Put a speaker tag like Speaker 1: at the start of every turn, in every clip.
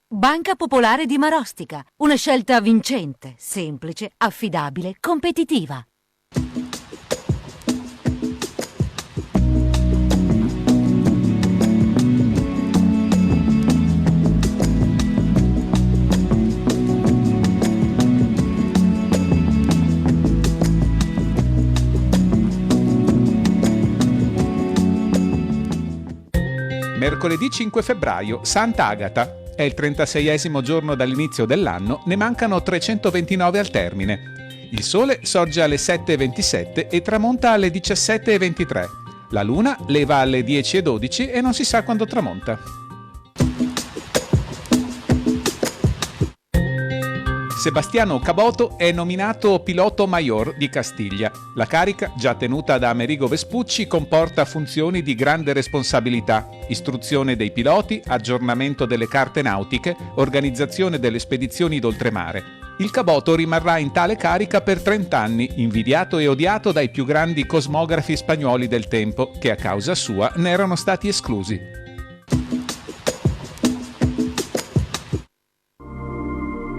Speaker 1: Banca Popolare di Marostica. Una scelta vincente, semplice, affidabile, competitiva.
Speaker 2: Mercoledì 5 febbraio, Sant'Agata. È il 36esimo giorno dall'inizio dell'anno, ne mancano 329 al termine. Il sole sorge alle 7:27 e tramonta alle 17:23. La luna leva alle 10:12 e non si sa quando tramonta. Sebastiano Caboto è nominato Piloto Mayor di Castiglia. La carica, già tenuta da Amerigo Vespucci, comporta funzioni di grande responsabilità: istruzione dei piloti, aggiornamento delle carte nautiche, organizzazione delle spedizioni d'oltremare. Il Caboto rimarrà in tale carica per 30 anni, invidiato e odiato dai più grandi cosmografi spagnoli del tempo, che a causa sua ne erano stati esclusi.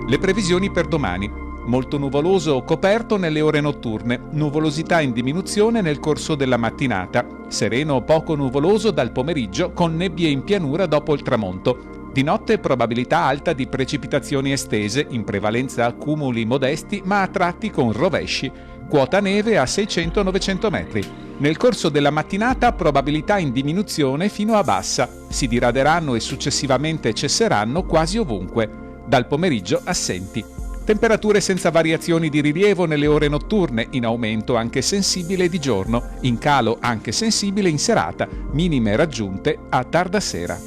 Speaker 2: Le previsioni per domani. Molto nuvoloso o coperto nelle ore notturne, nuvolosità in diminuzione nel corso della mattinata, sereno o poco nuvoloso dal pomeriggio con nebbie in pianura dopo il tramonto. Di notte probabilità alta di precipitazioni estese, in prevalenza accumuli modesti ma a tratti con rovesci, quota neve a 600-900 metri. Nel corso della mattinata probabilità in diminuzione fino a bassa, si diraderanno e successivamente cesseranno quasi ovunque. Dal pomeriggio assenti. Temperature senza variazioni di rilievo nelle ore notturne, in aumento anche sensibile di giorno, in calo anche sensibile in serata, minime raggiunte a tarda sera.